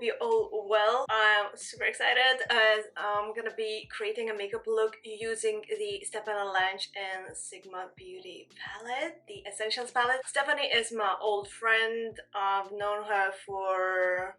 hope you're all well. I'm super excited as I'm gonna be creating a makeup look using the Lange and Sigma Beauty palette, the Essentials palette. Stephanie is my old friend. I've known her for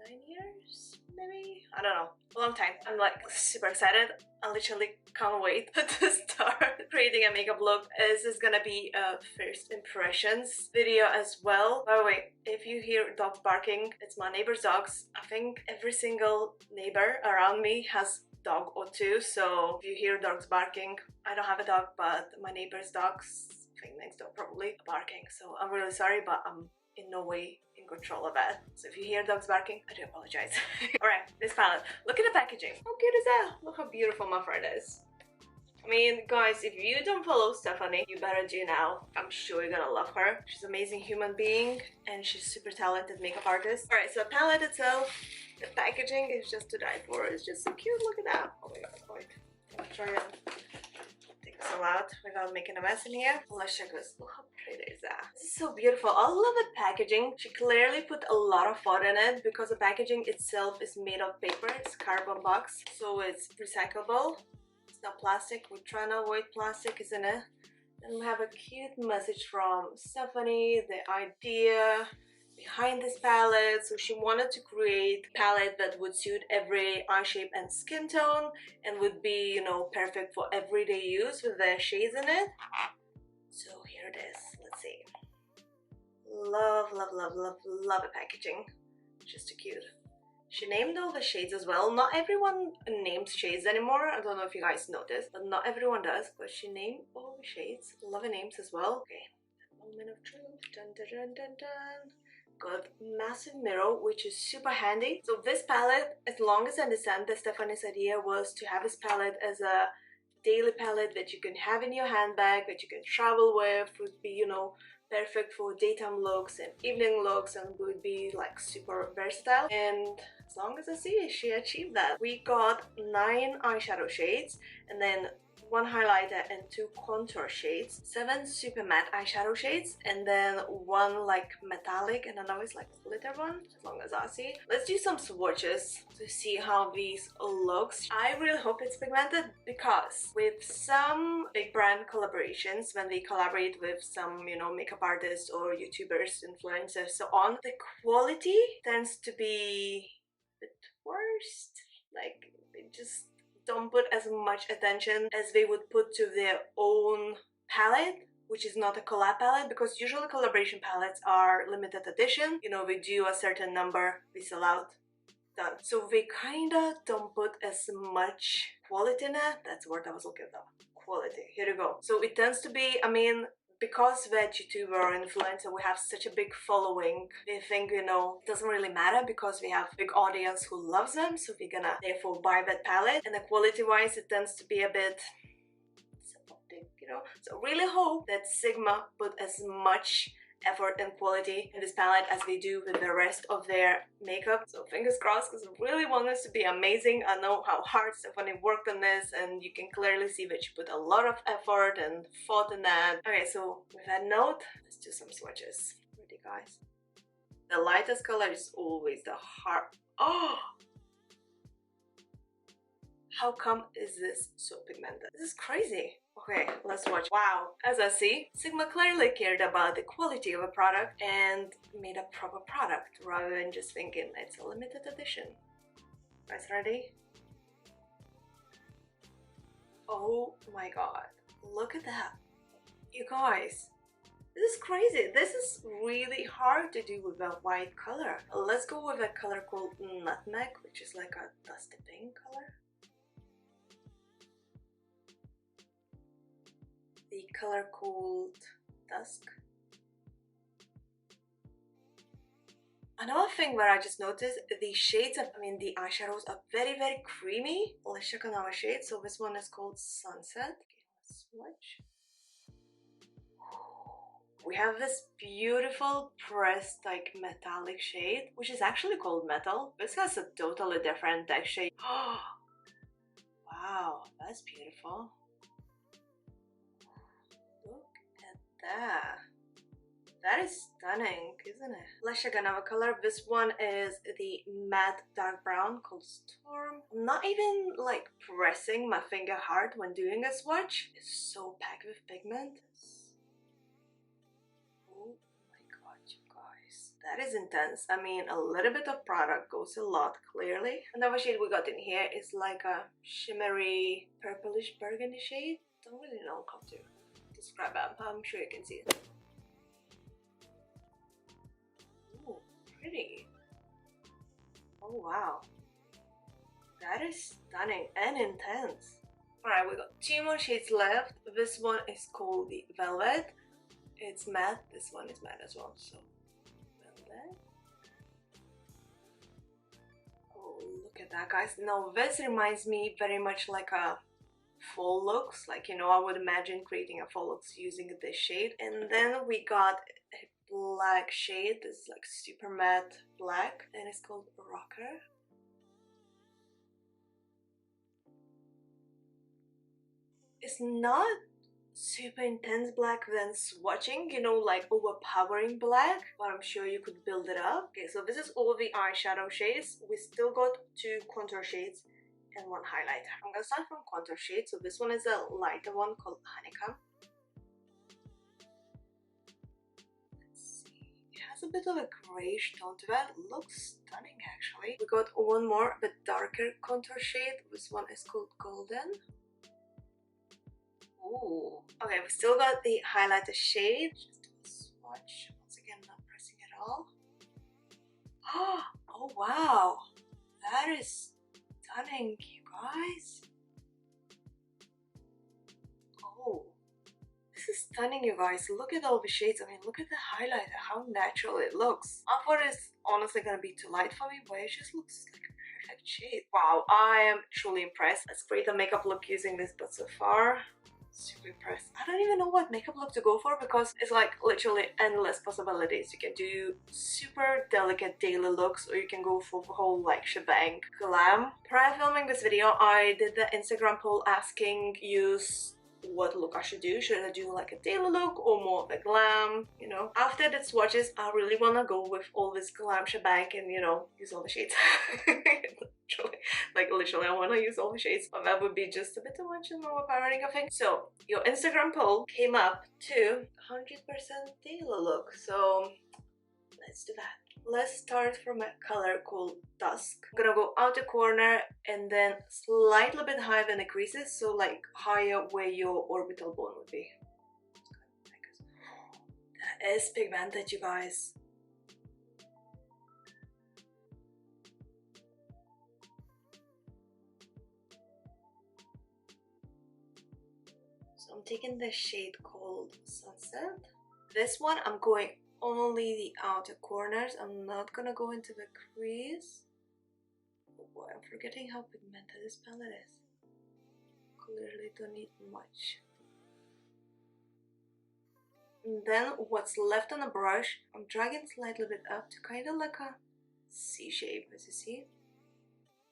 9 years, maybe? I don't know. A long time. I'm like super excited. I literally can't wait to start creating a makeup look. This is gonna be a first impressions video as well. By the way, if you hear dogs barking, it's my neighbor's dogs. I think every single neighbor around me has dog or two, so if you hear dogs barking, I don't have a dog, but my neighbor's dogs, I think next door probably, are barking. So I'm really sorry, but I'm in no way in control of that. So if you hear dogs barking, I do apologize. Alright, this palette. Look at the packaging. How cute is that? Look how beautiful my friend is. I mean, guys, if you don't follow Stephanie, you better do now. I'm sure you're gonna love her. She's an amazing human being and she's super talented makeup artist. Alright, so the palette itself, the packaging is just to die for. It's just so cute. Look at that. Oh my god, wait. I'll try and take this all out without making a mess in here. Let's check this. Look how pretty is that. This is so beautiful. I love the packaging. She clearly put a lot of thought in it because the packaging itself is made of paper. It's cardboard box, so it's recyclable. It's not plastic. We're trying to avoid plastic, isn't it? And we have a cute message from Stephanie, the idea behind this palette. So she wanted to create a palette that would suit every eye shape and skin tone and would be, you know, perfect for everyday use with the shades in it. So here it is. Let's see. Love, love, love, love, love the packaging. Just too cute. She named all the shades as well. Not everyone names shades anymore. I don't know if you guys noticed, but not everyone does. But she named all the shades. Love the names as well. Okay. Moment of truth. Dun dun dun dun dun. Got massive mirror, which is super handy. So this palette, as long as I understand, the Stephanie's idea was to have this palette as a daily palette that you can have in your handbag, that you can travel with, would be, you know, perfect for daytime looks and evening looks, and would be like super versatile. And as long as I see, she achieved that. We got 9 eyeshadow shades and then 1 highlighter and 2 contour shades, 7 super matte eyeshadow shades, and then 1 like metallic and another is like glitter one, as long as I see. Let's do some swatches to see how these looks. I really hope it's pigmented because with some big brand collaborations, when they collaborate with some, you know, makeup artists or YouTubers, influencers, so on, the quality tends to be a bit worse. Like, it just don't put as much attention as they would put to their own palette, which is not a collab palette, because usually collaboration palettes are limited edition. You know, they do a certain number, they sell out, done. So they kinda don't put as much quality in it. That's the word I was looking for. Quality. Here you go. So it tends to be, I mean, because we're YouTuber or influencer, we have such a big following, they think, you know, it doesn't really matter because we have a big audience who loves them, so we're gonna therefore buy that palette. And the quality wise, it tends to be a bit, you know. So really hope that Sigma put as much effort and quality in this palette as they do with the rest of their makeup. So fingers crossed, because I really want this to be amazing. I know how hard Stephanie worked on this, and you can clearly see that she put a lot of effort and thought in that. Okay, so with that note, let's do some swatches. Ready, guys? The lightest color is always the heart. Oh! How come is this so pigmented? This is crazy. Okay, let's watch. Wow, as I see, Sigma clearly cared about the quality of a product and made a proper product rather than just thinking it's a limited edition. Guys, ready? Oh my god, look at that. You guys, this is crazy. This is really hard to do with a white color. Let's go with a color called Nutmeg, which is like a dusty pink color. The color called Dusk. Another thing where I just noticed, the shades of, I mean, the eyeshadows are very, very creamy. Let's check on our shade. So this one is called Sunset. Okay, let's swatch. We have this beautiful pressed like metallic shade, which is actually called Metal. This has a totally different texture. Wow, that's beautiful. Look at that. That is stunning, isn't it? Let's check another color. This one is the matte dark brown called Storm. I'm not even like pressing my finger hard when doing a swatch. It's so packed with pigment. Oh my god, you guys. That is intense. I mean, a little bit of product goes a lot, clearly. Another shade we got in here is like a shimmery purplish burgundy shade. Don't really know how to describe it. I'm sure you can see it. Ooh, pretty. Oh wow. That is stunning and intense. Alright, we got 2 more shades left. This one is called the Velvet. It's matte. This one is matte as well. So, Velvet. Oh, look at that, guys. Now, this reminds me very much like a fall looks. Like, you know, I would imagine creating a fall looks using this shade. And then we got a black shade. This is like super matte black. And it's called Rocker. It's not super intense black than swatching, you know, like overpowering black, but I'm sure you could build it up. Okay, so this is all the eyeshadow shades. We still got 2 contour shades and 1 highlighter. I'm gonna start from contour shade. So this one is a lighter one called Honeycomb. Let's see. It has a bit of a grayish tone to it. Looks stunning actually. We got 1 more, a bit darker contour shade. This one is called Golden. Ooh. Okay, we still got the highlighter shade. Just do a swatch. Once again, not pressing at all. Oh wow. That is stunning, you guys. Oh. This is stunning, you guys. Look at all the shades. I mean, look at the highlighter, how natural it looks. I thought it's honestly gonna be too light for me, but it just looks like a perfect shade. Wow, I am truly impressed. Let's create a makeup look using this, but so far, super impressed. I don't even know what makeup look to go for because it's like literally endless possibilities. You can do super delicate daily looks, or you can go for the whole like shebang glam. Prior filming this video, I did the Instagram poll asking you what look I should do. Should I do like a daily look or more of a glam, you know? After the swatches, I really want to go with all this glam shebang and, you know, use all the shades. Literally, I want to use all the shades, but that would be just a bit too much and overpowering, I think. So your Instagram poll came up to 100% daily look, so let's do that. Let's start from a color called Dusk. I'm gonna go outer corner and then slightly bit higher than the creases, so like higher where your orbital bone would be. That is pigmented, you guys. So I'm taking the shade called Sunset. This one I'm going only the outer corners. I'm not gonna go into the crease. Oh boy, I'm forgetting how pigmented this palette is. Clearly don't need much. And then what's left on the brush, I'm dragging slightly bit up to kind of like a C shape, as you see.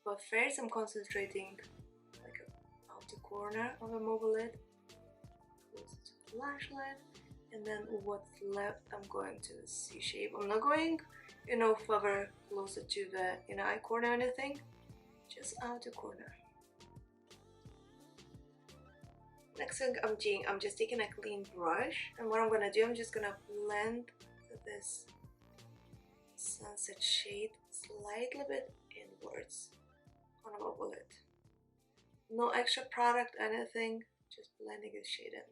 But first I'm concentrating like an outer corner of a mobile lid, closer to the lash line. And then what's left, I'm going to the C shape. I'm not going, you know, further closer to the inner eye corner or anything, just outer corner. Next thing I'm doing, I'm just taking a clean brush, and what I'm gonna do, I'm just gonna blend this sunset shade slightly bit inwards on a mobile lid. No extra product, anything, just blending this shade in.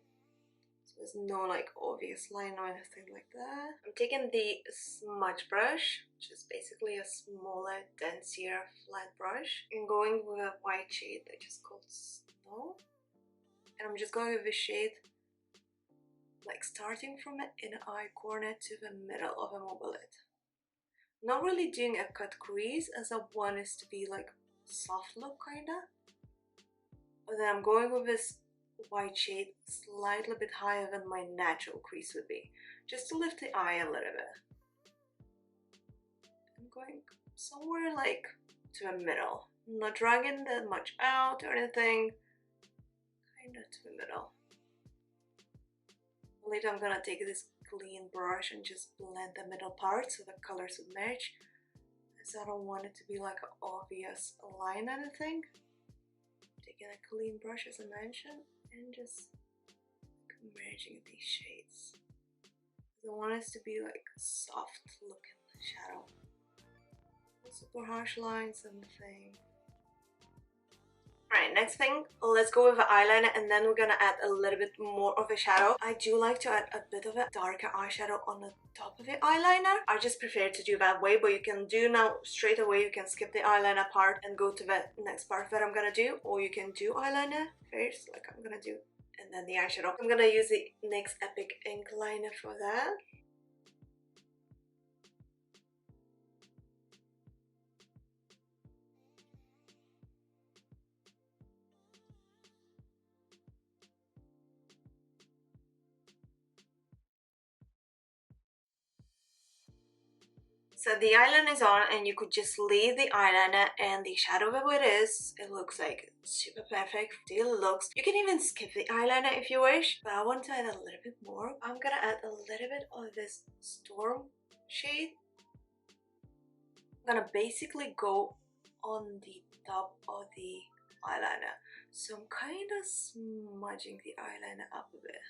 There's no like obvious line or anything like that. I'm taking the smudge brush, which is basically a smaller, denser, flat brush, and going with a white shade that is called Snow. And I'm just going with the shade like starting from the inner eye corner to the middle of a mobile lid. Not really doing a cut crease, as I want it to be like soft look kinda. But then I'm going with this white shade slightly bit higher than my natural crease would be, just to lift the eye a little bit. I'm going somewhere like to the middle, I'm not dragging that much out or anything, kind of to the middle. Later I'm gonna take this clean brush and just blend the middle part so the colors would match. Because I don't want it to be like an obvious line or anything. Taking a clean brush as I mentioned and just merging these shades. I want it to be like a soft looking shadow. No super harsh lines and thing. Alright, next thing, let's go with the eyeliner and then we're gonna add a little bit more of a shadow. I do like to add a bit of a darker eyeshadow on the top of the eyeliner. I just prefer to do that way, but you can do now straight away. You can skip the eyeliner part and go to the next part that I'm gonna do, or you can do eyeliner first, like I'm gonna do, and then the eyeshadow. I'm gonna use the NYX Epic ink liner for that. So the eyeliner is on and you could just leave the eyeliner and the shadow where it is. It looks like super perfect. Still looks. You can even skip the eyeliner if you wish, but I want to add a little bit more. I'm gonna add a little bit of this Storm shade. I'm gonna basically go on the top of the eyeliner. So I'm kind of smudging the eyeliner up a bit.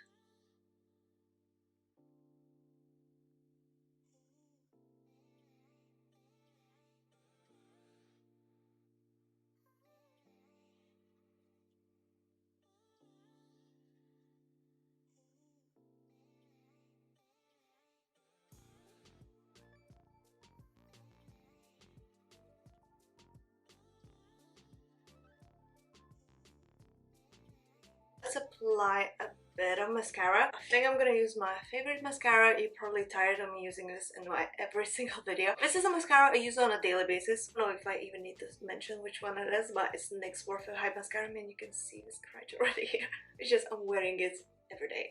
Let's apply a bit of mascara. I think I'm gonna use my favorite mascara. You're probably tired of me using this in my every single video. This is a mascara I use on a daily basis. I don't know if I even need to mention which one it is, but it's NYX Worth It High Mascara. I mean, you can see the scratch already here. It's just I'm wearing it every day.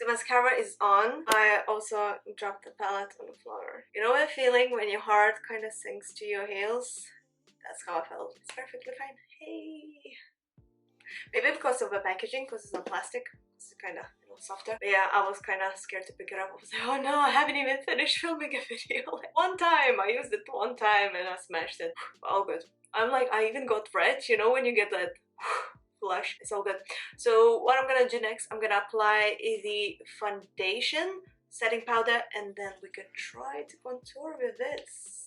The mascara is on. I also dropped the palette on the floor. You know that feeling when your heart kind of sinks to your heels? That's how I felt. It's perfectly fine. Hey! Maybe because of the packaging, because it's not plastic. It's kind of, you know, softer. But yeah, I was kind of scared to pick it up. I was like, oh no, I haven't even finished filming a video. Like, one time! I used it one time and I smashed it. All good. I'm like, I even got red. You know when you get that flush? It's all good. So what I'm gonna do next, I'm gonna apply the foundation setting powder and then we can try to contour with this.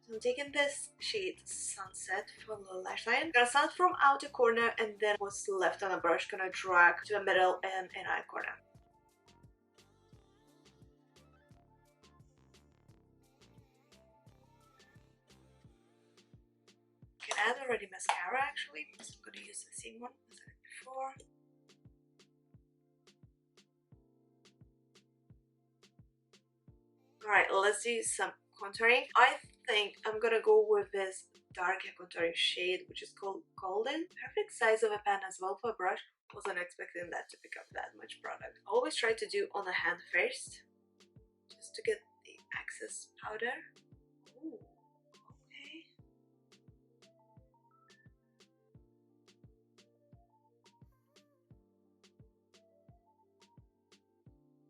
So I'm taking this shade Sunset from the lash line. I'm gonna start from outer corner and then what's left on the brush gonna drag to the middle and inner corner. You can add already mascara actually, so I'm gonna use the same one as I did before. Alright, let's do some contouring. I think I'm gonna go with this darker contouring shade, which is called Golden. Perfect size of a pen as well for a brush. Wasn't expecting that to pick up that much product. I always try to do on the hand first, just to get the excess powder. Ooh, okay.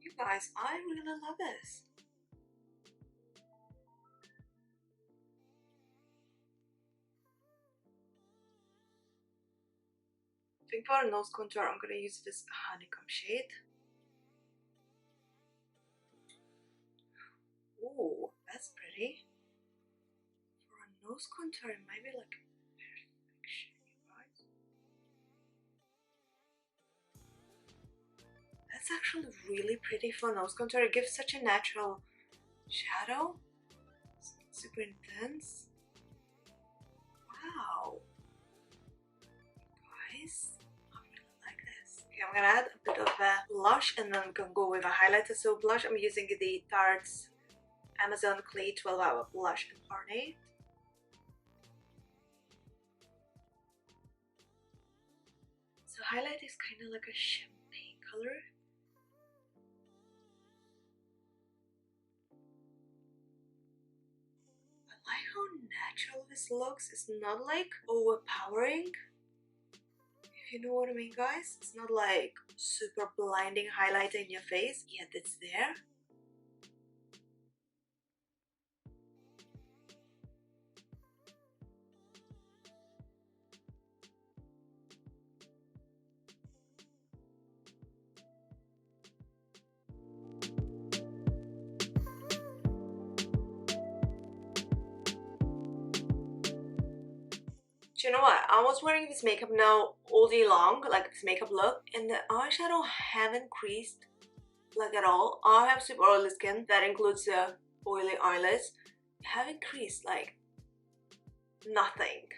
You guys, I really love this. I think for a nose contour, I'm gonna use this honeycomb shade. Ooh, that's pretty. For a nose contour, it might be like perfection, you guys. That's actually really pretty for nose contour. It gives such a natural shadow. It's super intense. Wow. I'm gonna add a bit of a blush and then I'm gonna go with a highlighter. So blush, I'm using the Tarte's Amazon Clay 12-Hour Blush Incarnate. So highlight is kind of like a champagne color. I like how natural this looks. It's not like overpowering. If you know what I mean, guys. It's not like super blinding highlighter in your face, yet it's there. Do you know what? I was wearing this makeup now all day long, like this makeup look, and the eyeshadow haven't creased like at all. I have super oily skin, that includes the oily eyelids. Haven't creased like nothing.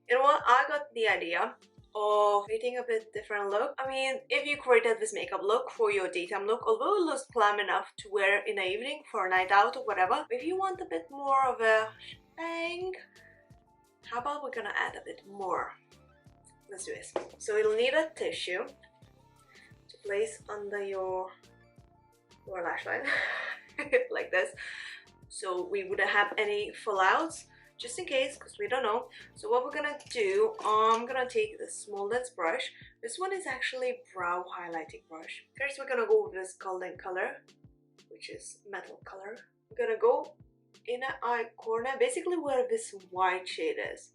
You know what? I got the idea of creating a bit different look. I mean, if you created this makeup look for your daytime look, although it looks glam enough to wear in the evening for a night out or whatever, if you want a bit more of a bang, how about we're gonna add a bit more? Let's do this. So you'll need a tissue to place under your lower lash line like this, so we wouldn't have any fallouts, just in case, because we don't know. So what we're gonna do, I'm gonna take the small dense brush. This one is actually brow highlighting brush. First we're gonna go with this golden color, which is metal color. We're gonna go inner eye corner, basically where this white shade is.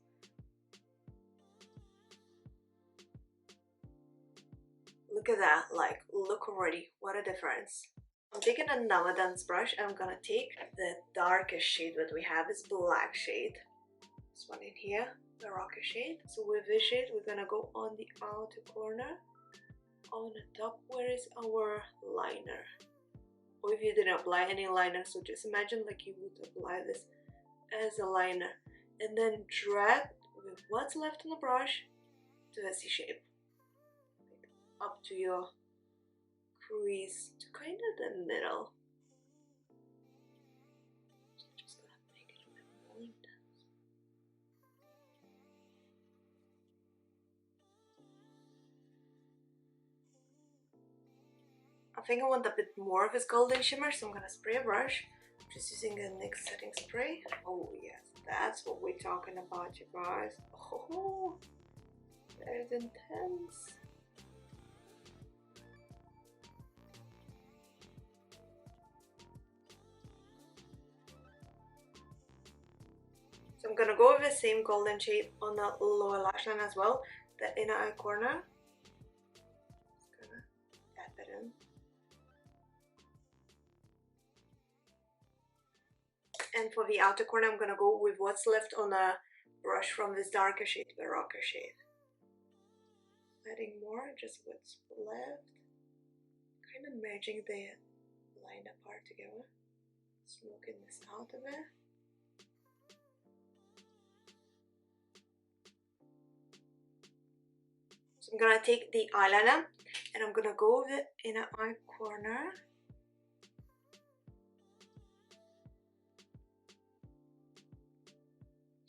Look at that, like, look already, what a difference. I'm taking another dense brush and I'm gonna take the darkest shade that we have, this black shade. This one in here, the rocker shade. So with this shade, we're gonna go on the outer corner, on the top where is our liner. Or if you didn't apply any liner, so just imagine like you would apply this as a liner, and then drag with what's left on the brush to a C shape, up to your crease, to kind of the middle. So just gonna make it a bit more intense. I think I want a bit more of this golden shimmer, so I'm gonna spray a brush. Just using a NYX setting spray. Oh yes, that's what we're talking about, you guys. Oh, that is intense. So I'm gonna go with the same golden shade on the lower lash line as well, the inner eye corner. Just gonna add that in. And for the outer corner, I'm gonna go with what's left on a brush from this darker shade, the rocker shade. Adding more, just what's left. Kind of merging the liner part together. Smoking this out of it. So I'm gonna take the eyeliner and I'm gonna go with the inner eye corner.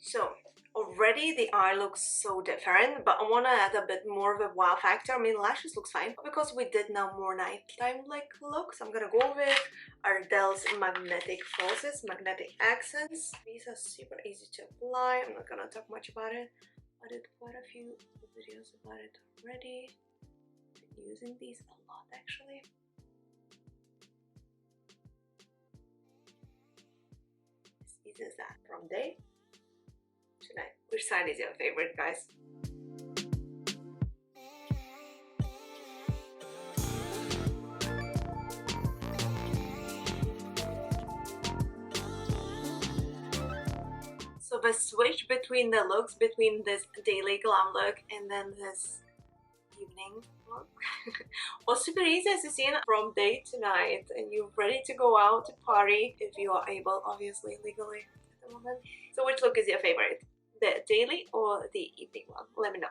So already the eye looks so different, but I want to add a bit more of a wow factor. I mean, lashes looks fine, but because we did now more nighttime like looks, I'm gonna go with Ardell's magnetic falsies, magnetic accents. These are super easy to apply. I'm not gonna talk much about it. I did quite a few videos about it already. Been using these a lot actually. As easy as that. From day to night. Which side is your favorite, guys? So the switch between the looks, between this daily glam look and then this evening look was super easy, as you see, from day to night, and you're ready to go out to party if you are able, obviously legally at the moment. So which look is your favorite? The daily or the evening one? Let me know.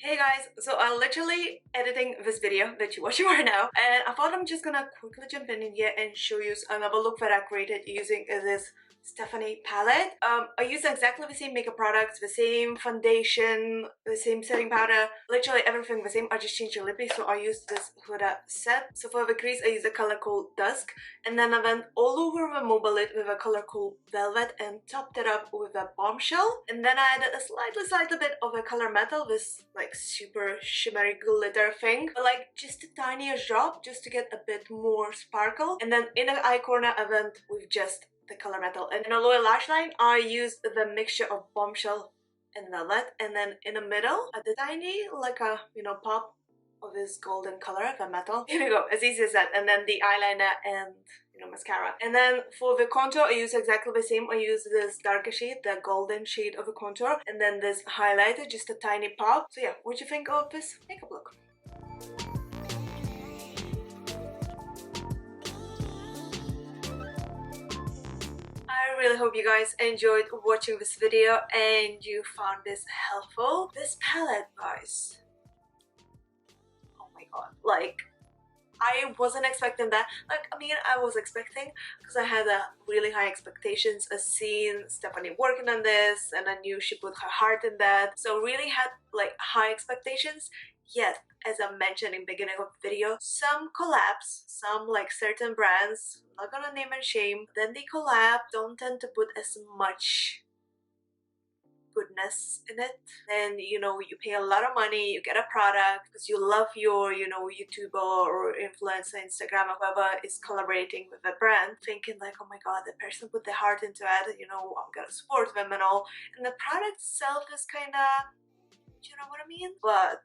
Hey guys, so I'm literally editing this video that you're watching right now, and I thought I'm just gonna quickly jump in here and show you another look that I created using this Stephanie palette. I use exactly the same makeup products, the same foundation, the same setting powder, literally everything the same. I just changed the lip, so I used this Huda set. So for the crease, I used a color called Dusk, and then I went all over the mobile lid with a color called Velvet and topped it up with a Bombshell. And then I added a slightly bit of a color metal, this like super shimmery glitter thing, but like just a tiniest drop just to get a bit more sparkle. And then in the eye corner, I went with just the color metal. And in a lower lash line, I used the mixture of Bombshell and Velvet, and then in the middle, I did tiny like a pop of this golden color, the metal. Here we go, as easy as that. And then the eyeliner and mascara. And then for the contour, I use exactly the same. I use this darker shade, the golden shade of the contour, and then this highlighter, just a tiny pop. So yeah, what do you think of this makeup look? I really hope you guys enjoyed watching this video and you found this helpful. This palette, guys, oh my god, like I wasn't expecting that. Like, I mean, I was expecting, because I had really high expectations. I seen Stephanie working on this and I knew she put her heart in that, so really had like high expectations. Yet, as I mentioned in the beginning of the video, some collabs, some like certain brands, I'm not gonna name and shame, then they collab, don't tend to put as much goodness in it. Then you pay a lot of money, you get a product because you love your YouTuber or influencer, Instagram, or whoever is collaborating with a brand, thinking like, oh my god, the person put their heart into it, I'm gonna support them and all, and the product itself is kind of, you know what I mean? But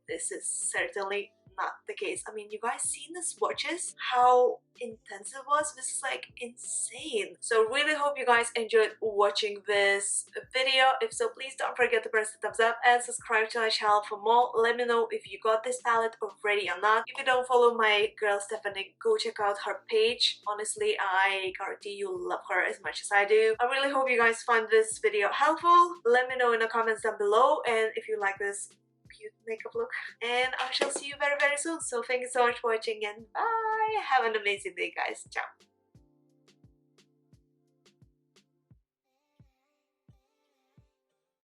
this is certainly not the case. I mean, you guys seen the swatches? How intense it was? This is like insane. So really hope you guys enjoyed watching this video. If so, please don't forget to press the thumbs up and subscribe to my channel for more. Let me know if you got this palette already or not. If you don't follow my girl Stephanie, go check out her page. Honestly, I guarantee you'll love her as much as I do. I really hope you guys find this video helpful. Let me know in the comments down below, and if you like this cute makeup look, and I shall see you very soon. So thank you so much for watching, and bye. Have an amazing day, guys. Ciao.